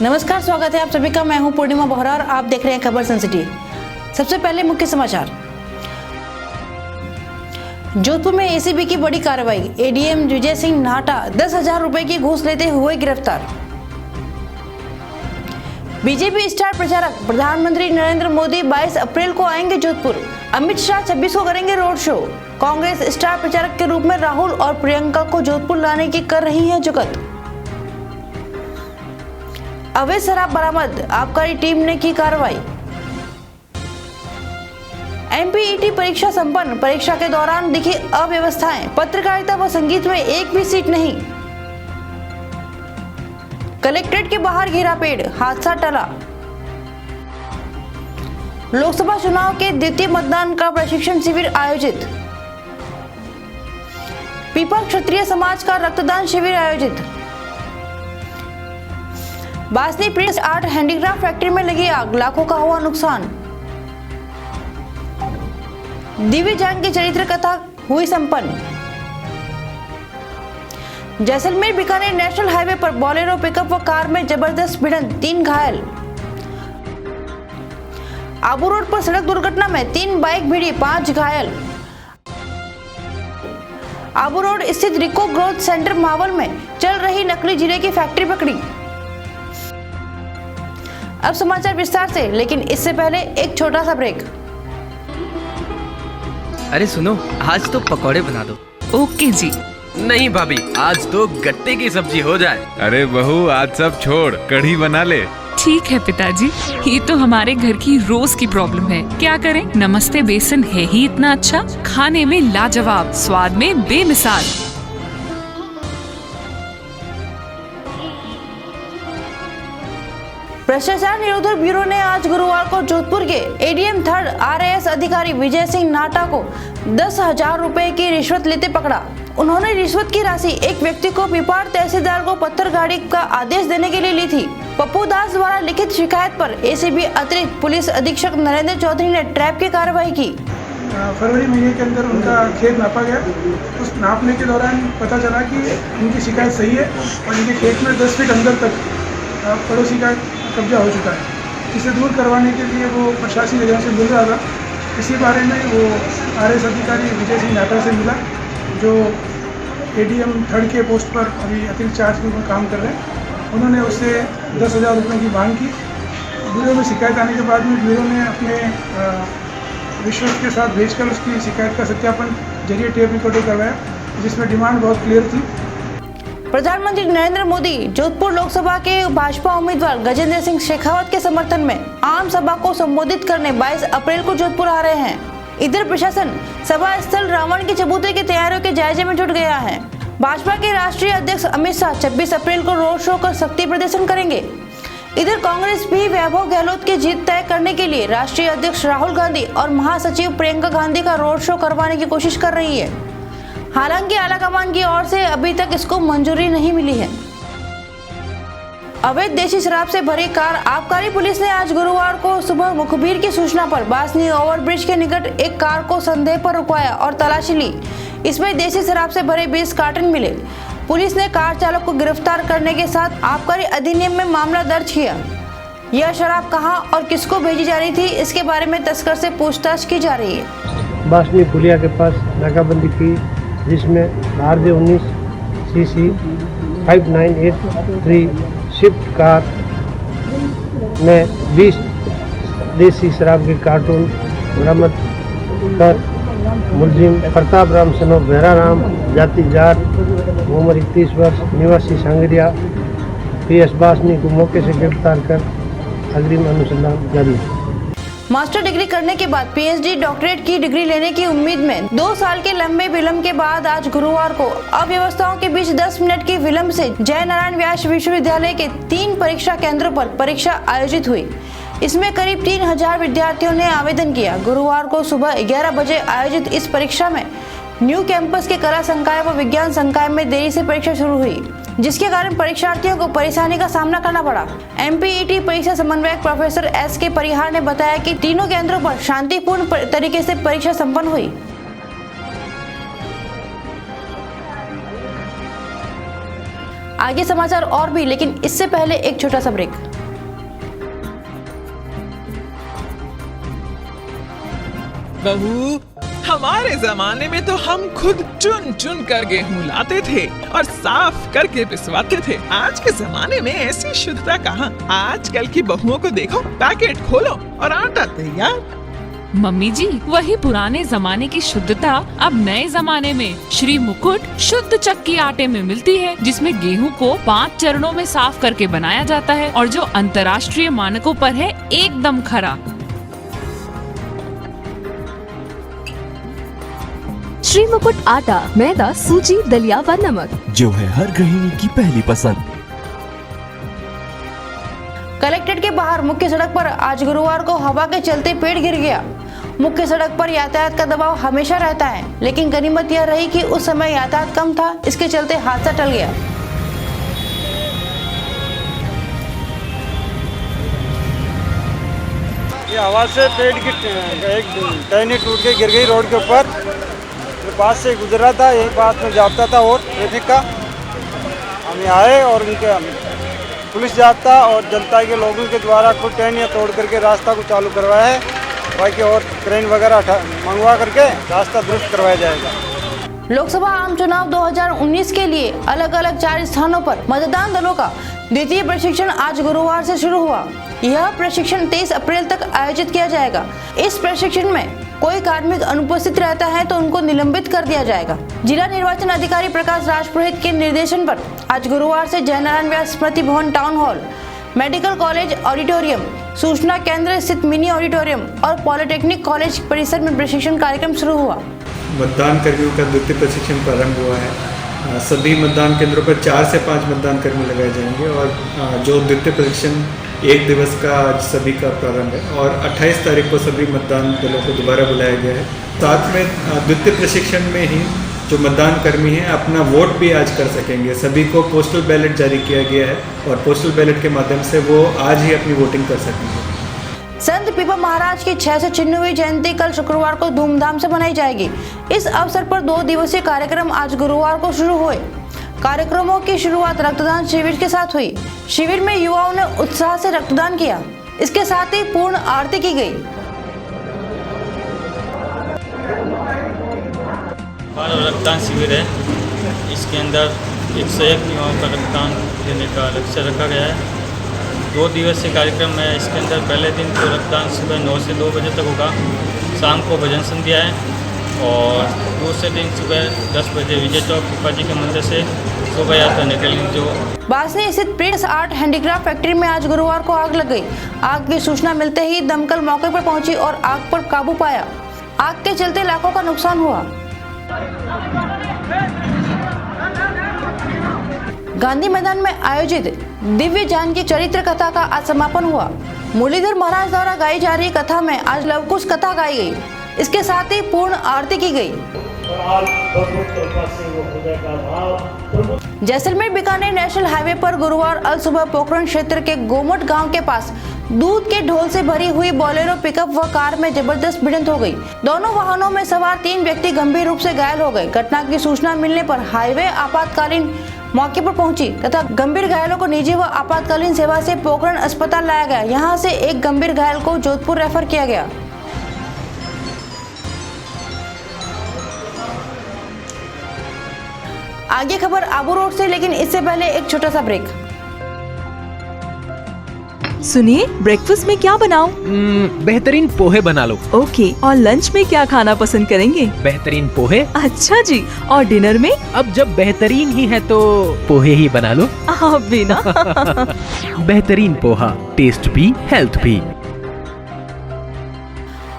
नमस्कार, स्वागत है आप सभी का। मैं हूं पूर्णिमा बोहरा और आप देख रहे हैं खबर सन सिटी। सबसे पहले मुख्य समाचार। जोधपुर में एसीबी की बड़ी कार्रवाई। एडीएम विजय सिंह नाहटा 10,000 रुपए की घूस लेते हुए गिरफ्तार। बीजेपी स्टार प्रचारक प्रधानमंत्री नरेंद्र मोदी 22 अप्रैल को आएंगे जोधपुर। अमित शाह 26 को करेंगे रोड शो। कांग्रेस स्टार प्रचारक के रूप में राहुल और प्रियंका को जोधपुर लाने की कर रही है जुगत। अवैध शराब बरामद, आबकारी टीम ने की कार्रवाई। एमपीईटी परीक्षा संपन्न। परीक्षा के दौरान दिखी अव्यवस्थाएं। पत्रकारिता व संगीत में एक भी सीट नहीं। कलेक्ट्रेट के बाहर घेरापेड़, हादसा टला। लोकसभा चुनाव के द्वितीय मतदान का प्रशिक्षण शिविर आयोजित। पीपल क्षत्रिय समाज का रक्तदान शिविर आयोजित। Basni Prince art handicraft factory में लगी आग, लाखों का हुआ नुकसान। दिव्य जांग की चरित्र कथा हुई संपन्न। जैसलमेर बीकानेर नेशनल हाईवे पर बोलेरो पिकअप व कार में जबरदस्त भिड़ंत, 3 घायल। आबू रोड पर सड़क दुर्घटना में 3 बाइक भिड़ी, 5 घायल। आबू रोड स्थित रिको ग्रोथ सेंटर मावल में चल रही नकली जीरे की फैक्ट्री पकड़ी। अब समाचार विस्तार से, लेकिन इससे पहले एक छोटा सा ब्रेक। अरे सुनो, आज तो पकौड़े बना दो। ओके जी। नहीं भाभी, आज तो गट्टे की सब्जी हो जाए। अरे बहू, आज सब छोड़, कढ़ी बना ले। ठीक है पिताजी, ये तो हमारे घर की रोज की प्रॉब्लम है। क्या करें, नमस्ते बेसन है ही इतना अच्छा, खाने में लाजवाब, स्वाद में बेमिसाल। भ्रष्टाचार निरोधक ब्यूरो ने आज गुरुवार को जोधपुर के एडीएम 3rd आरएएस अधिकारी विजय सिंह नाहटा को 10,000 रुपए की रिश्वत लेते पकड़ा। उन्होंने रिश्वत की राशि एक व्यक्ति को पिपाड़ तहसीलदार को पत्थर गाड़ी का आदेश देने के लिए ली थी। पप्पू दास द्वारा लिखित शिकायत पर एसीबी अतिरिक्त पुलिस अधीक्षक नरेंद्र चौधरी ने ट्रैप की कार्रवाई की। फरवरी महीने के अंदर उनका खेत नापा गया। उस नापने के दौरान पता चला कि उनकी शिकायत सही है और इनके खेत में 10 फीट अंदर तक पड़ोसी का कब्जा हो चुका है। इसे दूर करवाने के लिए वो प्रशासनिक एजेंसी से मिल रहा था। इसी बारे में वो आरएएस अधिकारी विजय सिंह नाहटा से मिला, जो एडीएम 3rd के पोस्ट पर अभी अतिरिक्त चार्ज के ऊपर काम कर रहे हैं। उन्होंने उससे 10,000 रुपये की मांग की। ब्यूरो में शिकायत आने के बाद में ब्यूरो ने अपने रिश्वत के साथ भेजकर उसकी शिकायत का सत्यापन जरिए टेप रिकॉर्डिंग करवाया, जिसमें डिमांड बहुत क्लियर थी। प्रधानमंत्री नरेंद्र मोदी जोधपुर लोकसभा के भाजपा उम्मीदवार गजेंद्र सिंह शेखावत के समर्थन में आम सभा को संबोधित करने 22 अप्रैल को जोधपुर आ रहे हैं। इधर प्रशासन सभा स्थल रावण के चबूतरे की तैयारियों के जायजे में जुट गया है। भाजपा के राष्ट्रीय अध्यक्ष अमित शाह 26 अप्रैल को रोड शो कर शक्ति प्रदर्शन करेंगे। इधर कांग्रेस भी वैभव गहलोत की जीत तय करने के लिए राष्ट्रीय अध्यक्ष राहुल गांधी और महासचिव प्रियंका गांधी का रोड शो करवाने की कोशिश कर रही है। हालांकि आलाकमान की ओर से अभी तक इसको मंजूरी नहीं मिली है। अवैध देशी शराब से भरी कार। आबकारी पुलिस ने आज गुरुवार को सुबह मुखबिर की सूचना पर बासनी ओवरब्रिज के निकट एक कार को संदेह पर रुकवाया और तलाशी ली। इसमें देशी शराब से भरे 20 कार्टन मिले। पुलिस ने कार चालक को गिरफ्तार करने के साथ आबकारी अधिनियम में मामला दर्ज किया। यह शराब कहां और किसको भेजी जा रही थी, इसके बारे में तस्कर से पूछताछ की जा रही है। बासनी पुलिया के पास नाकाबंदी की, जिसमें RJ 19 CC 5983 स्विफ्ट कार में 20 देसी शराब के कार्टून बरामद कर मुलजिम प्रताप राम सनो बेहरा राम, जाति जाट, उम्र 31 वर्ष, निवासी सांगरिया, PS बासनी को मौके से गिरफ्तार कर अग्रिम अनुसंधान जारी है। मास्टर डिग्री करने के बाद PhD डॉक्टरेट की डिग्री लेने की उम्मीद में 2 साल के लंबे विलंब के बाद आज गुरुवार को अव्यवस्थाओं के बीच 10 मिनट की विलंब से जय नारायण व्यास विश्वविद्यालय के 3 परीक्षा केंद्रों पर परीक्षा आयोजित हुई। इसमें करीब 3,000 विद्यार्थियों ने आवेदन किया। गुरुवार को सुबह 11 बजे आयोजित इस परीक्षा में न्यू कैंपस के कला संकाय व विज्ञान संकाय में देरी से परीक्षा शुरू हुई, जिसके कारण परीक्षार्थियों को परेशानी का सामना करना पड़ा। एमपीईटी परीक्षा समन्वयक प्रोफेसर SK परिहार ने बताया कि तीनों केंद्रों पर शांतिपूर्ण तरीके से परीक्षा संपन्न हुई। आगे समाचार और भी, लेकिन इससे पहले एक छोटा सा ब्रेक। बहू, हमारे जमाने में तो हम खुद चुन चुन कर गेहूं लाते थे और साफ करके पिसवाते थे। आज के जमाने में ऐसी शुद्धता कहाँ। आजकल की बहुओं को देखो, पैकेट खोलो और आटा तैयार। मम्मी जी, वही पुराने जमाने की शुद्धता अब नए जमाने में श्री मुकुट शुद्ध चक्की आटे में मिलती है, जिसमें गेहूं को 5 चरणों में साफ करके बनाया जाता है और जो अंतर्राष्ट्रीय मानकों पर है एकदम खरा। श्री मुकुट आटा, मैदा, सूजी, दलिया व नमक, जो है हर गृहिणी की पहली पसंद। कलेक्ट्रेट के बाहर मुख्य सड़क पर आज गुरुवार को हवा के चलते पेड़ गिर गया। मुख्य सड़क पर यातायात का दबाव हमेशा रहता है, लेकिन गनीमत यह रही कि उस समय यातायात कम था, इसके चलते हादसा टल गया। ये हवा से पेड़ की एक टहनी टूट के गिर गई रोड के ऊपर। पास से गुजरा था, यही पास में जाता था और ट्रैफिक का। हम आए और उनके पुलिस जाब्ता और जनता के लोगों के द्वारा खुद टहनियाँ तोड़ करके रास्ता को चालू करवाया है। बाकी और क्रेन वगैरह मंगवा करके रास्ता दुरुस्त करवाया जाएगा। लोकसभा आम चुनाव 2019 के लिए अलग अलग 4 स्थानों पर मतदान दलों का द्वितीय प्रशिक्षण आज गुरुवार से शुरू हुआ। यह प्रशिक्षण 23 अप्रैल तक आयोजित किया जाएगा। इस प्रशिक्षण में कोई कार्मिक अनुपस्थित रहता है तो उनको निलंबित कर दिया जाएगा। जिला निर्वाचन अधिकारी प्रकाश राजपुरोहित के निर्देशन पर आज गुरुवार से जयनारायण व्यास स्मृति भवन town hall, medical college auditorium, सूचना केंद्र स्थित मिनी ऑडिटोरियम और पॉलिटेक्निक कॉलेज परिसर में प्रशिक्षण कार्यक्रम शुरू हुआ। मतदान कर्मियों का द्वितीय प्रशिक्षण प्रारंभ हुआ है। सभी मतदान केंद्रों पर 4 से 5 मतदान कर्मी लगाए जाएंगे और जो द्वितीय प्रशिक्षण 1 दिवस का आज सभी का प्रारंभ है और 28 तारीख को सभी मतदान दलों को दोबारा बुलाया गया है। साथ में द्वितीय प्रशिक्षण में ही जो मतदान कर्मी हैं अपना वोट भी आज कर सकेंगे। सभी को पोस्टल बैलेट जारी किया गया है और पोस्टल बैलेट के माध्यम से वो आज ही अपनी वोटिंग कर सकेंगे। संत पीपा महाराज की 696वीं जयंती कल शुक्रवार को धूमधाम से मनाई जाएगी। इस अवसर पर 2 दिवसीय कार्यक्रम आज गुरुवार को शुरू हुए। कार्यक्रमों की शुरुआत रक्तदान शिविर के साथ हुई। शिविर में युवाओं ने उत्साह से रक्तदान किया। इसके साथ ही पूर्ण आरती की गई। रक्तदान शिविर है, इसके अंदर 101 युवाओं का रक्तदान देने का लक्ष्य रखा गया है। 2 दिवसीय कार्यक्रम है। इसके अंदर पहले दिन तो रक्तदान सुबह 9 से 2 बजे तक होगा। शाम को भजन संध्या है और दूसरे दिन सुबह 10 बजे विजय चौक पीपा जी के मंदिर से शोभा यात्रा निकलेगी। जो बासनी स्थित प्रिंस आर्ट हैंडीक्राफ्ट फैक्ट्री में आज गुरुवार को आग लग गई। आग की सूचना मिलते ही दमकल मौके पर पहुंची और आग पर काबू पाया। आग के चलते लाखों का नुकसान हुआ। गांधी मैदान में आयोजित दिव्य जानकी चरित्र कथा का आज समापन हुआ। मुरलीधर महाराज द्वारा गाई जा रही कथा में आज लवकुश कथा गाई गई। इसके साथ ही पूर्ण आरती की गई। जैसलमेर बीकानेर नेशनल हाईवे पर गुरुवार अल सुबह पोखरण क्षेत्र के गोमट गांव के पास दूध के ढोल से भरी हुई बोलेरो पिकअप व कार में जबरदस्त भिड़ंत हो गई। दोनों वाहनों में सवार 3 व्यक्ति गंभीर रूप से घायल हो गए। घटना की सूचना मिलने पर हाईवे आपातकालीन मौके पर पहुंची तथा गंभीर घायलों को निजी व आपातकालीन सेवा से पोखरण अस्पताल लाया गया। यहां से एक गंभीर घायल को जोधपुर रेफर किया गया। आगे खबर आबू रोड से, लेकिन इससे पहले एक छोटा सा ब्रेक। सुनिए, ब्रेकफास्ट में क्या बनाऊं? बेहतरीन पोहे बना लो। ओके, और लंच में क्या खाना पसंद करेंगे? बेहतरीन पोहे। अच्छा जी, और डिनर में? अब जब बेहतरीन ही है तो पोहे ही बना लो। आप भी ना। बेहतरीन पोहा, टेस्ट भी हेल्थ भी।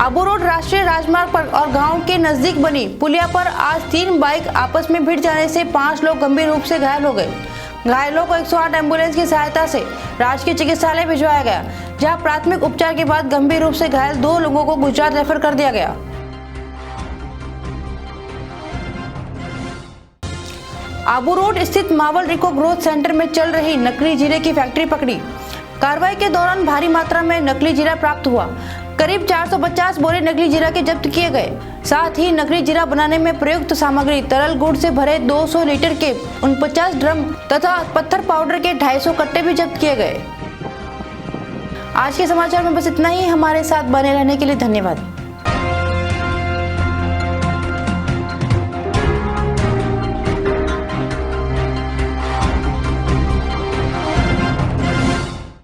आबू रोड राष्ट्रीय राजमार्ग पर और गांव के नजदीक बनी पुलिया पर आज 3 बाइक आपस में भिड़ जाने से 5 लोग गंभीर रूप से घायल हो गए। घायलों को 108 एम्बुलेंस की सहायता से राजकीय चिकित्सालय भिजवाया गया, जहां प्राथमिक उपचार के बाद गंभीर रूप से घायल 2 लोगों को गुजरात रेफर कर दिया गया। आबू रोड स्थित मावल रिको ग्रोथ सेंटर में चल रही नकली जीरे की फैक्ट्री पकड़ी। कार्रवाई के दौरान भारी मात्रा में नकली जीरा प्राप्त हुआ। करीब 450 बोरे नकली जीरा के जब्त किए गए। साथ ही नकली जीरा बनाने में प्रयुक्त सामग्री तरल गुड़ से भरे 200 लीटर के 49 ड्रम तथा पत्थर पाउडर के 250 कट्टे भी जब्त किए गए। आज के समाचार में बस इतना ही। हमारे साथ बने रहने के लिए धन्यवाद।